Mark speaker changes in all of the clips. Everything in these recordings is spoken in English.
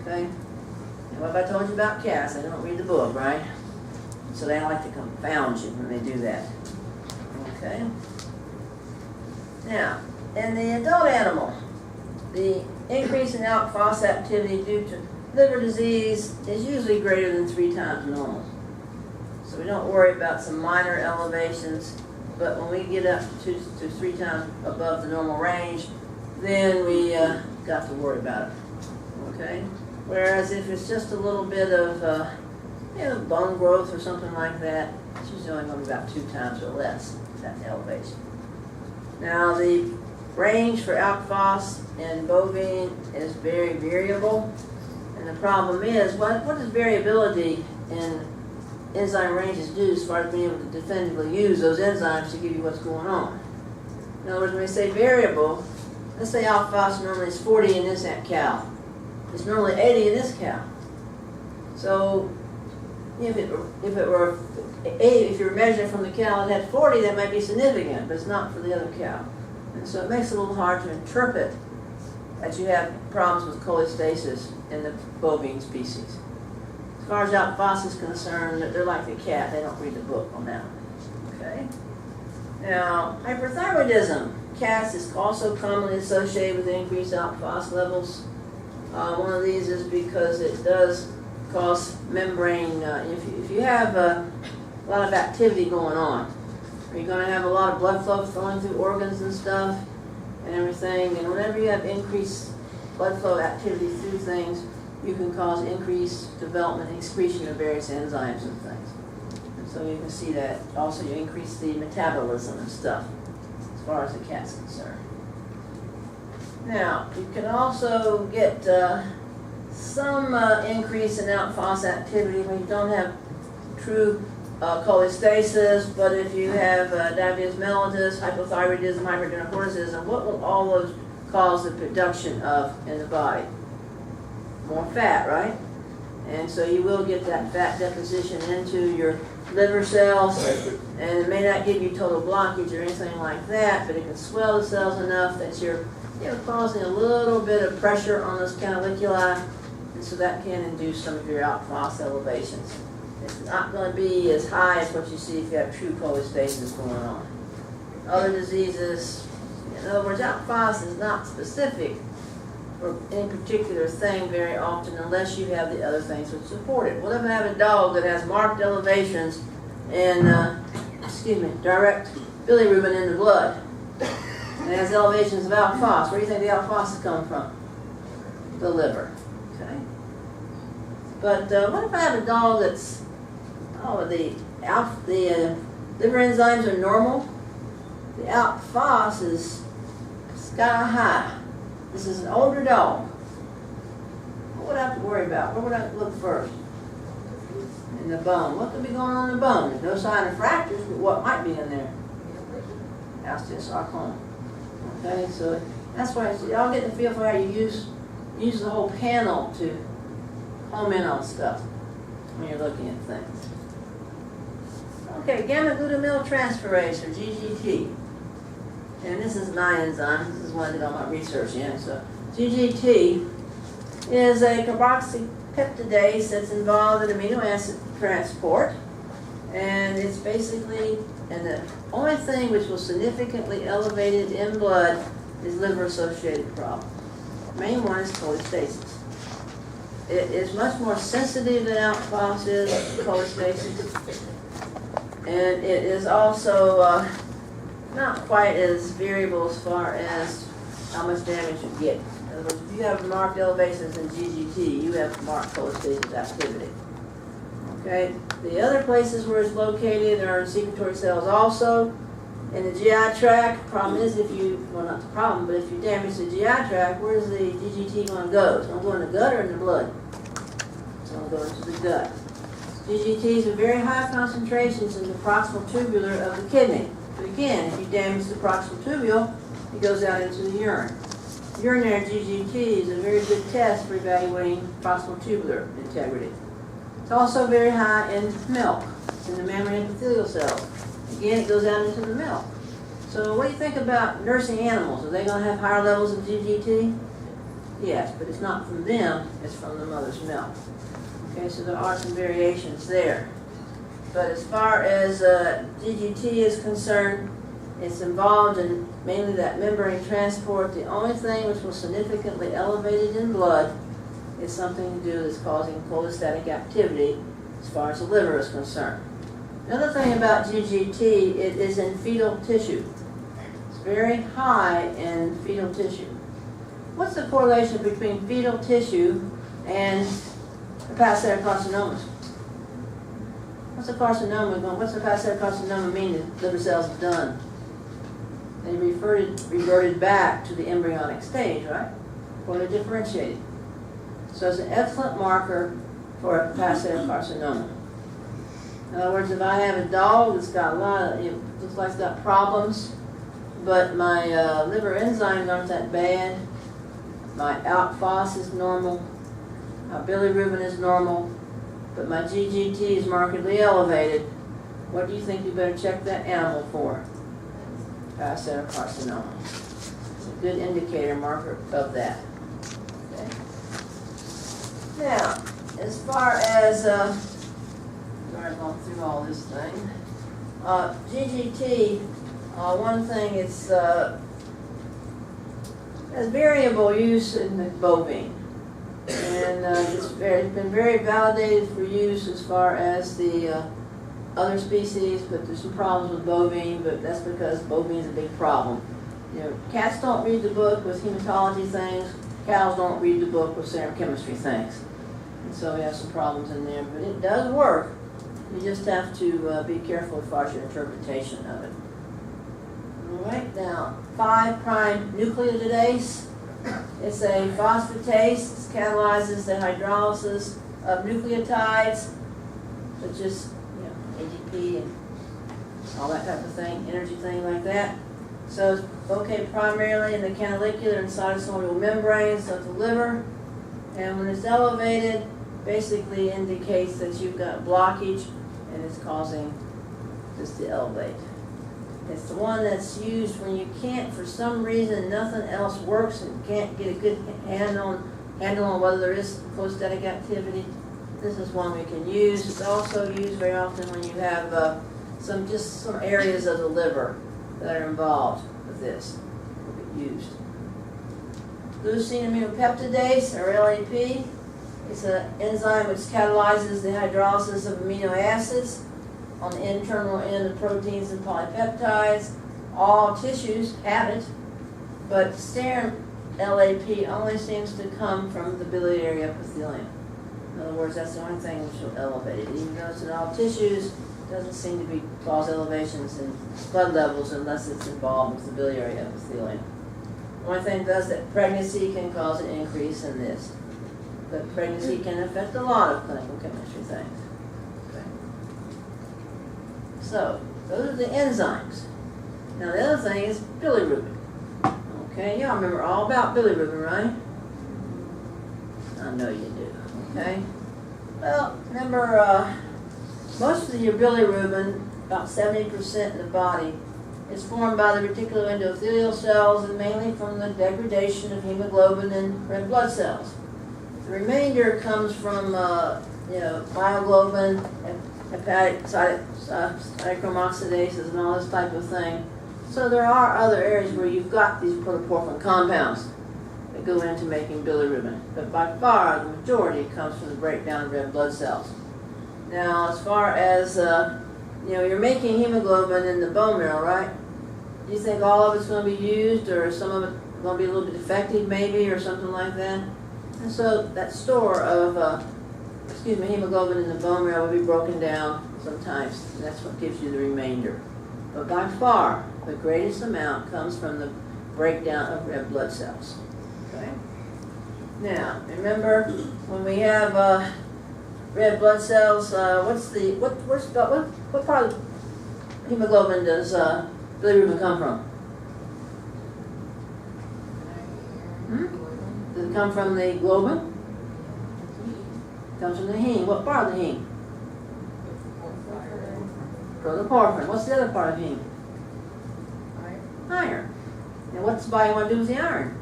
Speaker 1: Okay? And what have I told you about cats? They don't read the book, right? So they like to confound you when they do that. Okay? Now, in the adult animal, the increase in alk phos activity due to liver disease is usually greater than 3 times normal. So we don't worry about some minor elevations, but when we get up to 2 to 3 times above the normal range, then we got to worry about it. Okay? Whereas if it's just a little bit of bone growth or something like that, it's usually only going to be about 2 times or less that elevation. Now the range for alk phos in bovine is very variable, and the problem is, what does variability in enzyme ranges do as far as being able to definitively use those enzymes to give you what's going on? In other words, when we say variable, let's say alk phos normally is 40 in this cow. It's normally 80 in this cow. So if you're measuring from the cow that had 40, that might be significant, but it's not for the other cow. And so it makes it a little hard to interpret that you have problems with cholestasis in the bovine species. As far as alk phos is concerned, they're like the cat. They don't read the book on that. Okay? Now, hyperthyroidism. Cats is also commonly associated with increased alk phos levels. One of these is because it does cause membrane, if you have a lot of activity going on, you're going to have a lot of blood flow flowing through organs and stuff and everything, and whenever you have increased blood flow activity through things, you can cause increased development and excretion of various enzymes and things. And so you can see that also you increase the metabolism and stuff as far as the cat's concerned. Now, you can also get some increase in alk phos activity when you don't have true cholestasis, but if you have diabetes mellitus, hypothyroidism, hyperthyroidism, what will all those cause the production of in the body? More fat, right? And so you will get that fat deposition into your liver cells, and it may not give you total blockage or anything like that, but it can swell the cells enough that you're causing a little bit of pressure on those canaliculi, and so that can induce some of your alk phos elevations. It's not going to be as high as what you see if you have true cholestasis going on. Other diseases, in other words, alk phos is not specific for any particular thing very often unless you have the other things that support it. What if I have a dog that has marked elevations in, direct bilirubin in the blood? And it has elevations of alk phos. Where do you think the alk phos is coming from? The liver. Okay. But what if I have a dog that's, the liver enzymes are normal, the alk phos is sky high. This is an older dog. What would I have to worry about? Where would I look first? In the bone. What could be going on in the bone? There's no sign of fractures, but what might be in there? Osteosarcoma. Okay, so that's why y'all get the feel for how you use the whole panel to home in on stuff when you're looking at things. Okay, gamma glutamyl transferase, or GGT. And this is an enzyme. This is one I did all my research in. So GGT is a carboxypeptidase that's involved in amino acid transport. And it's basically, and the only thing which will significantly elevate it in blood is liver-associated problems. The main one is cholestasis. It is much more sensitive than alk phos is to cholestasis. And it is also not quite as variable as far as how much damage you get. In other words, if you have marked elevations in GGT, you have marked cholestasis activity. Okay, the other places where it's located are in secretory cells also. In the GI tract, problem is if you, well not the problem, but if you damage the GI tract, where's the GGT going to go? It's going to go in the gut or in the blood? It's going to go into the gut. GGTs are very high concentrations in the proximal tubular of the kidney. But again, if you damage the proximal tubule, it goes out into the urine. Urinary GGT is a very good test for evaluating proximal tubular integrity. It's also very high in milk. It's in the mammary epithelial cells. Again, it goes out into the milk. So what do you think about nursing animals? Are they going to have higher levels of GGT? Yes, but it's not from them, it's from the mother's milk. Okay, so there are some variations there. But as far as GGT is concerned, it's involved in mainly that membrane transport. The only thing which was significantly elevated in blood is something to do that's causing cholestatic activity as far as the liver is concerned. Another thing about GGT, it is in fetal tissue. It's very high in fetal tissue. What's the correlation between fetal tissue and hepatocellular carcinomas? What's a carcinoma? What's a hepatocellular carcinoma mean that liver cells have done? They reverted back to the embryonic stage, right? Before they differentiated. So it's an excellent marker for a hepatocellular carcinoma. In other words, if I have a dog that's got a lot of, it looks like it's got problems, but my liver enzymes aren't that bad, my ALK phos is normal, my bilirubin is normal, but my GGT is markedly elevated, what do you think you better check that animal for? Hepatocellular carcinoma. It's a good indicator marker of that. Okay. Now, as far as, sorry, I've gone through all this thing. GGT, one thing, it's has variable use in the bovine. And it's been very validated for use as far as the other species, but there's some problems with bovine, but that's because bovine is a big problem. You know, cats don't read the book with hematology things, cows don't read the book with serum chemistry things. And so we have some problems in there, but it does work. You just have to be careful as far as your interpretation of it. All right, now 5' nucleotidase. It's a phosphatase. It catalyzes the hydrolysis of nucleotides, such as ATP and all that type of thing, energy thing like that. So it's located primarily in the canalicular and cytosoluble membranes of the liver. And when it's elevated, basically indicates that you've got blockage and it's causing this to elevate. It's the one that's used when you can't, for some reason, nothing else works and can't get a good handle on whether there is cholestatic activity. This is one we can use. It's also used very often when you have some areas of the liver that are involved with this. Will be used. Leucine aminopeptidase, or LAP. It's an enzyme which catalyzes the hydrolysis of amino acids on the internal end of proteins and polypeptides. All tissues have it, but serum LAP only seems to come from the biliary epithelium. In other words, that's the only thing which will elevate it. Even though it's in all tissues, it doesn't seem to cause elevations in blood levels unless it's involved with the biliary epithelium. The only thing does that pregnancy can cause an increase in this. But pregnancy can affect a lot of clinical chemistry things. Okay. So, those are the enzymes. Now the other thing is bilirubin. Okay, y'all remember all about bilirubin, right? I know you do. Okay. Well, remember, most of your bilirubin, about 70% in the body, is formed by the reticuloendothelial cells and mainly from the degradation of hemoglobin and red blood cells. The remainder comes from, myoglobin, hepatic cytochrome oxidases, and all this type of thing. So there are other areas where you've got these protoporphyrin compounds that go into making bilirubin. But by far, the majority comes from the breakdown of red blood cells. Now, as far as, you're making hemoglobin in the bone marrow, right? Do you think all of it's going to be used, or some of it going to be a little bit defective maybe, or something like that? And so that store of, hemoglobin in the bone marrow will be broken down sometimes, and that's what gives you the remainder. But by far, the greatest amount comes from the breakdown of red blood cells. Okay? Now, remember, when we have red blood cells, what part of hemoglobin does bilirubin come from? Does it come from the globin? It comes from the heme. What part of the heme? Protoporphyrin. What's the other part of heme? Iron. Now what's the body want to do with the iron?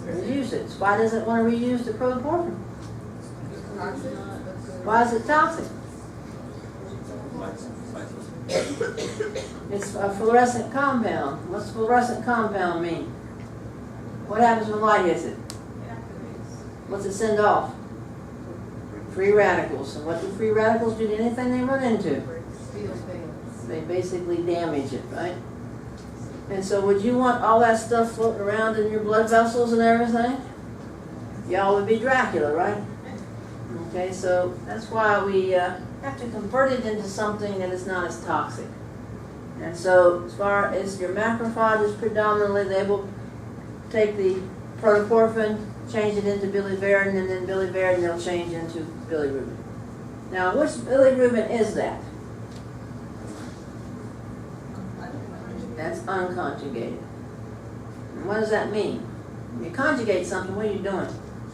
Speaker 1: Reuse it. Why does it want to reuse the protoporphyrin? Why is it toxic? It's a fluorescent compound. What's fluorescent compound mean? What happens when light hits it? What's it send off? Free radicals. And what do free radicals do to anything they run into? They basically damage it, right? And so would you want all that stuff floating around in your blood vessels and everything? Y'all would be Dracula, right? Okay, so that's why we have to convert it into something that is not as toxic. And so as far as your macrophages predominantly, they will take the protoporphyrin, change it into biliverdin, and then biliverdin they'll change into bilirubin. Now, which bilirubin is that? That's unconjugated. And what does that mean? When you conjugate something, what are you doing?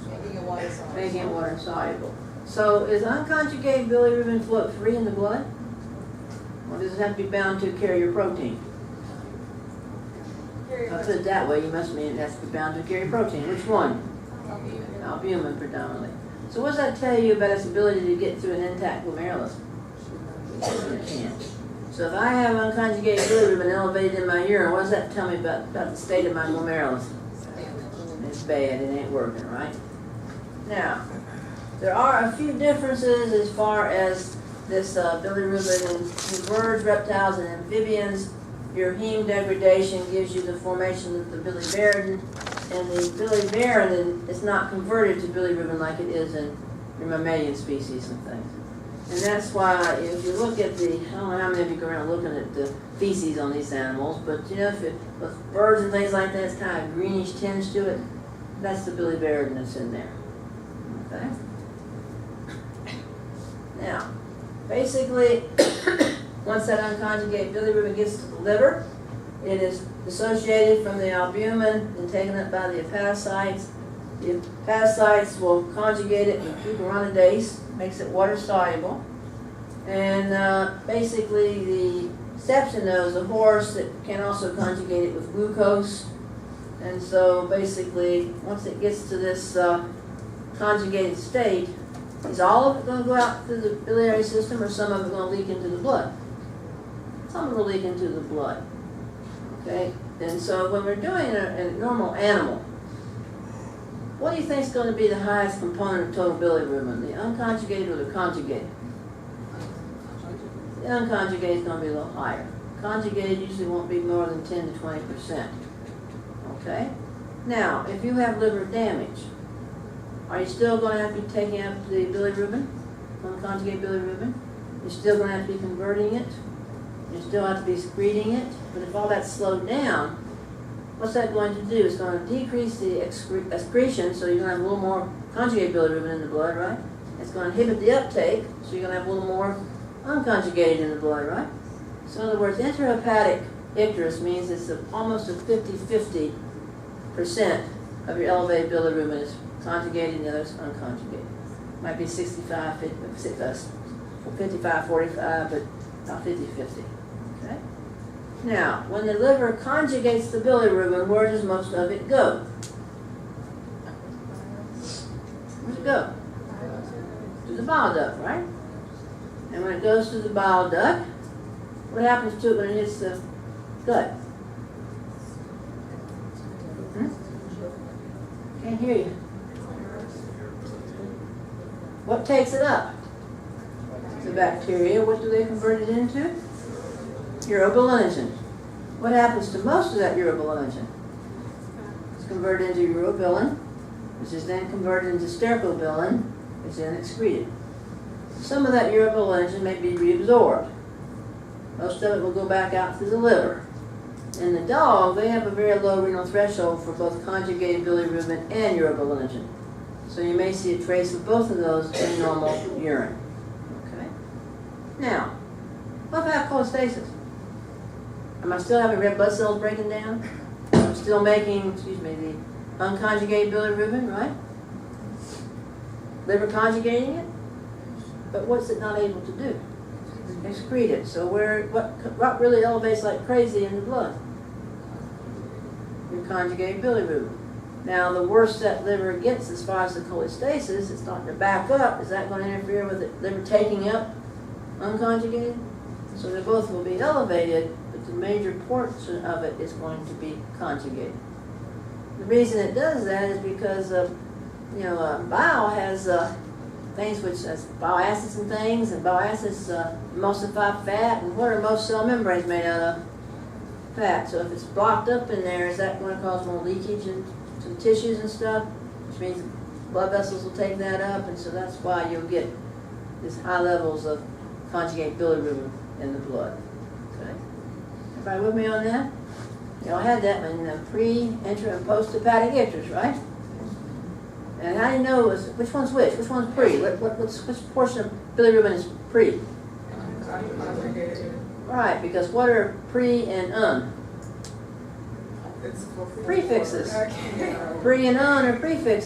Speaker 2: Making it water soluble.
Speaker 1: Making it water soluble. So is unconjugated bilirubin float free in the blood? Or does it have to be bound to carrier protein? I'll put it that way, you must mean it has to be bound to carrier protein. Which one? Albumin predominantly. So what does that tell you about its ability to get through an intact glomerulus? It can't. So if I have unconjugated bilirubin elevated in my urine, what does that tell me about the state of my glomerulus? It's bad, it ain't working, right? Now, there are a few differences as far as this bilirubin in birds, reptiles, and amphibians. Your heme degradation gives you the formation of the biliverdin, and the biliverdin is not converted to bilirubin like it is in your mammalian species and things. And that's why if you look at the, I don't know how many of you go around looking at the feces on these animals, but you know, with birds and things like that, it's kind of a greenish tinge to it. That's the biliverdin that's in there. Okay? Now, basically, once that unconjugated bilirubin gets to the liver, it is dissociated from the albumin and taken up by the hepatocytes. The hepatocytes will conjugate it with glucuronidase, makes it water soluble. And basically the steps in those, the horse that can also conjugate it with glucose. And so basically, once it gets to this conjugated state, is all of it going to go out through the biliary system, or some of it going to leak into the blood? Some will leak into the blood. Okay? And so when we're doing a normal animal, what do you think is going to be the highest component of total bilirubin, the unconjugated or the conjugated? The unconjugated is going to be a little higher. Conjugated usually won't be more than 10 to 20%. Okay? Now, if you have liver damage, are you still going to have to be taking up the bilirubin, unconjugated bilirubin? You're still going to have to be converting it. You still have to be secreting it. But if all that's slowed down, what's that going to do? It's going to decrease the excretion, so you're going to have a little more conjugated bilirubin in the blood, right? It's going to inhibit the uptake, so you're going to have a little more unconjugated in the blood, right? So in other words, intrahepatic icterus means it's almost a 50-50% of your elevated bilirubin is conjugated and the other is unconjugated. Might be 65, 55, 45, but about 50-50. Okay? Now, when the liver conjugates the bilirubin, where does most of it go? Where's it go? To the bile duct, right? And when it goes to the bile duct, what happens to it when it hits the gut? Can't hear you. What takes it up? The bacteria. What do they convert it into? Urobilinogen. What happens to most of that urobilinogen? It's converted into urobilin, which is then converted into stercobilin, which is then excreted. Some of that urobilinogen may be reabsorbed. Most of it will go back out through the liver. In the dog, they have a very low renal threshold for both conjugated bilirubin and urobilinogen. So you may see a trace of both of those in normal urine. Okay? Now, what if I have cholestasis? Am I still having red blood cells breaking down? I'm still making, the unconjugated bilirubin, right? Liver conjugating it? But what's it not able to do? Excrete it. So what really elevates like crazy in the blood? Your conjugated bilirubin. Now, the worse that liver gets as far as the cholestasis, it's starting to back up. Is that going to interfere with the liver taking up unconjugated? So they both will be elevated, but the major portion of it is going to be conjugated. The reason it does that is because bile has things which has bile acids and things, and bile acids emulsify fat, and what are most cell membranes made out of? Fat. So if it's blocked up in there, is that going to cause more leakage into the tissues and stuff? Which means blood vessels will take that up, and so that's why you'll get these high levels of conjugate bilirubin in the blood. Okay. Everybody with me on that? Y'all had that in the pre, intra, and post-hepatic icters, right? And how do you know which one's which? Which one's pre? Which portion of bilirubin is pre? Right, because what are pre and prefixes. Pre and are prefixes.